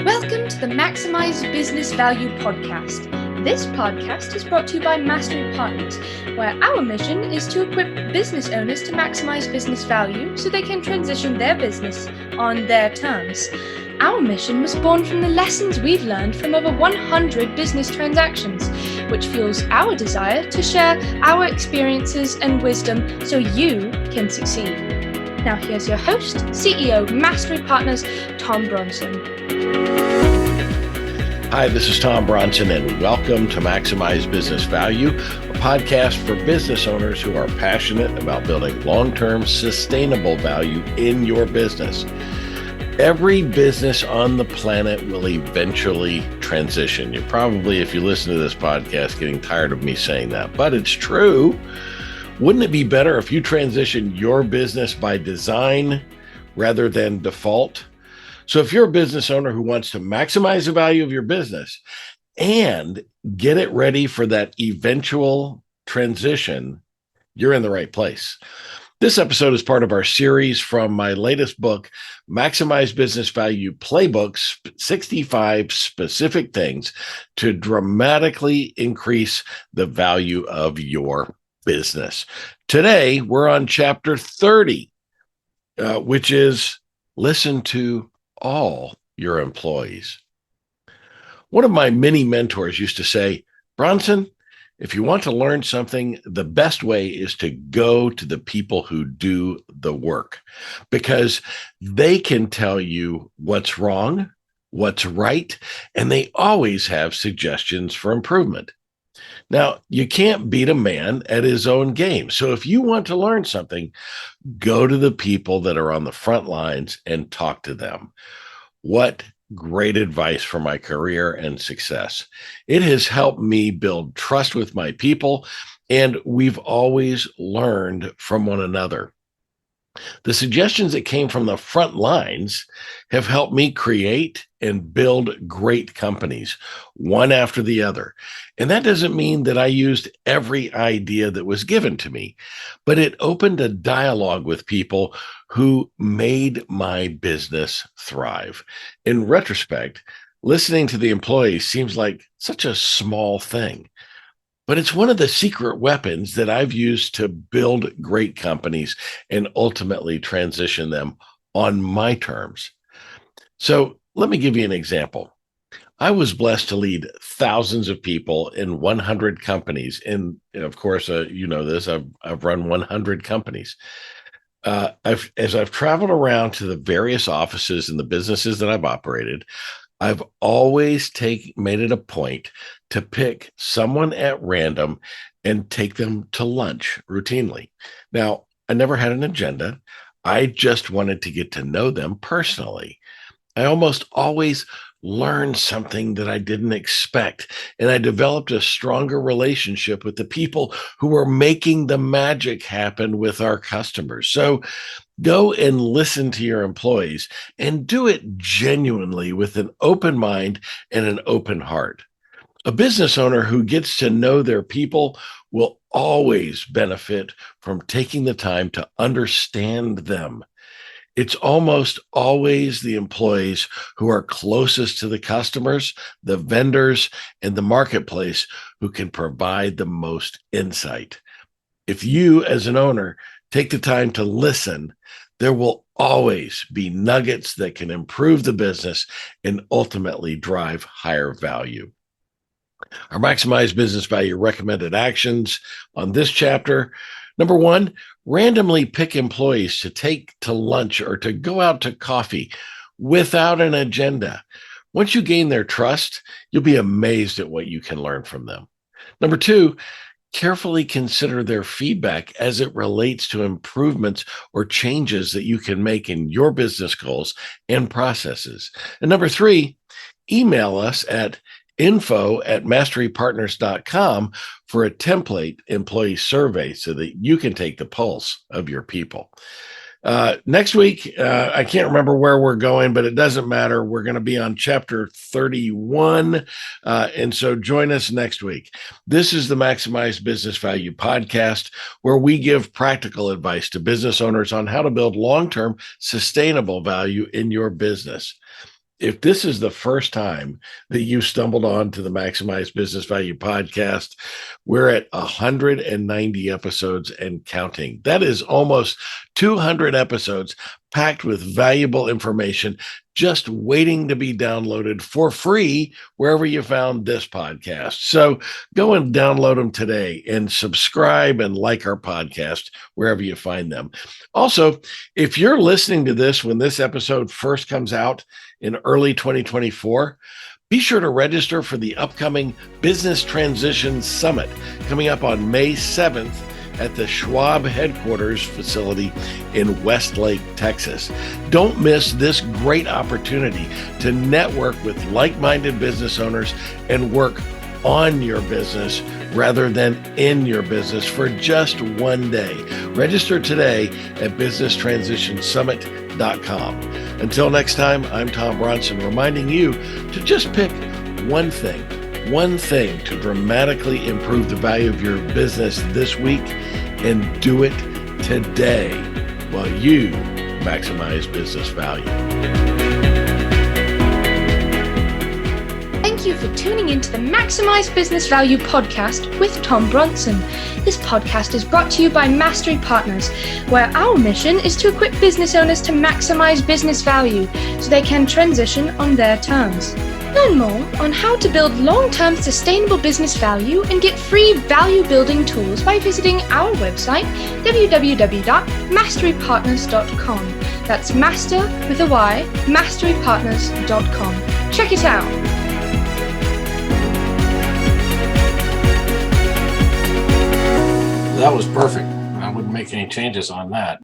Welcome to the Maximize Business Value podcast. This podcast is brought to you by Mastery Partners, where our mission is to equip business owners to maximize business value so they can transition their business on their terms. Our mission was born from the lessons we've learned from over 100 business transactions, which fuels our desire to share our experiences and wisdom so you can succeed. Now here's your host, CEO, Mastery Partners, Tom Bronson. Hi, this is Tom Bronson, and welcome to Maximize Business Value, a podcast for business owners who are passionate about building long-term sustainable value in your business. Every business on the planet will eventually transition. You're probably, if you listen to this podcast, getting tired of me saying that, but it's true. Wouldn't it be better if you transition your business by design rather than default? So if you're a business owner who wants to maximize the value of your business and get it ready for that eventual transition, you're in the right place. This episode is part of our series from my latest book, Maximize Business Value Playbook, 65 Specific Things to Dramatically Increase the Value of Your Business. Today, we're on chapter 30, which is listen to all your employees. One of my many mentors used to say, Bronson, if you want to learn something, the best way is to go to the people who do the work, because they can tell you what's wrong, what's right, and they always have suggestions for improvement. Now, you can't beat a man at his own game. So if you want to learn something, go to the people that are on the front lines and talk to them. What great advice for my career and success. It has helped me build trust with my people, and we've always learned from one another. The suggestions that came from the front lines have helped me create and build great companies, one after the other. And that doesn't mean that I used every idea that was given to me, but it opened a dialogue with people who made my business thrive. In retrospect, listening to the employees seems like such a small thing, but it's one of the secret weapons that I've used to build great companies and ultimately transition them on my terms. So let me give you an example. I was blessed to lead thousands of people in 100 companies. And of course, you know this, I've run 100 companies. As I've traveled around to the various offices and the businesses that I've operated, I've always made it a point to pick someone at random and take them to lunch routinely. Now, I never had an agenda. I just wanted to get to know them personally. I almost always learned something that I didn't expect, and I developed a stronger relationship with the people who were making the magic happen with our customers. So go and listen to your employees and do it genuinely with an open mind and an open heart. A business owner who gets to know their people will always benefit from taking the time to understand them. It's almost always the employees who are closest to the customers, the vendors, and the marketplace who can provide the most insight. If you, as an owner, take the time to listen, there will always be nuggets that can improve the business and ultimately drive higher value. Our Maximize Business Value recommended actions on this chapter. Number one, randomly pick employees to take to lunch or to go out to coffee without an agenda. Once you gain their trust, you'll be amazed at what you can learn from them. Number two, carefully consider their feedback as it relates to improvements or changes that you can make in your business goals and processes. And number three, email us at info@masterypartners.com for a template employee survey so that you can take the pulse of your people. Next week, I can't remember where we're going, but it doesn't matter. We're going to be on chapter 31. And so join us next week. This is the Maximize Business Value podcast, where we give practical advice to business owners on how to build long-term sustainable value in your business. If this is the first time that you stumbled on to the Maximize Business Value podcast, we're at 190 episodes and counting. That is almost 200 episodes packed with valuable information just waiting to be downloaded for free wherever you found this podcast. So go and download them today and subscribe and like our podcast wherever you find them. Also, if you're listening to this when this episode first comes out in early 2024, be sure to register for the upcoming Business Transition Summit coming up on May 7th at the Schwab headquarters facility in Westlake, Texas. Don't miss this great opportunity to network with like-minded business owners and work on your business rather than in your business for just one day. Register today at businesstransitionsummit.com. Until next time, I'm Tom Bronson, reminding you to just pick one thing to dramatically improve the value of your business this week, and do it today while you maximize business value. Thank you for tuning into the Maximize Business Value podcast with Tom Bronson. This podcast is brought to you by Mastery Partners, where our mission is to equip business owners to maximize business value so they can transition on their terms. Learn more on how to build long-term sustainable business value and get free value-building tools by visiting our website, www.masterypartners.com. That's master with a Y, masterypartners.com. Check it out. That was perfect. I wouldn't make any changes on that.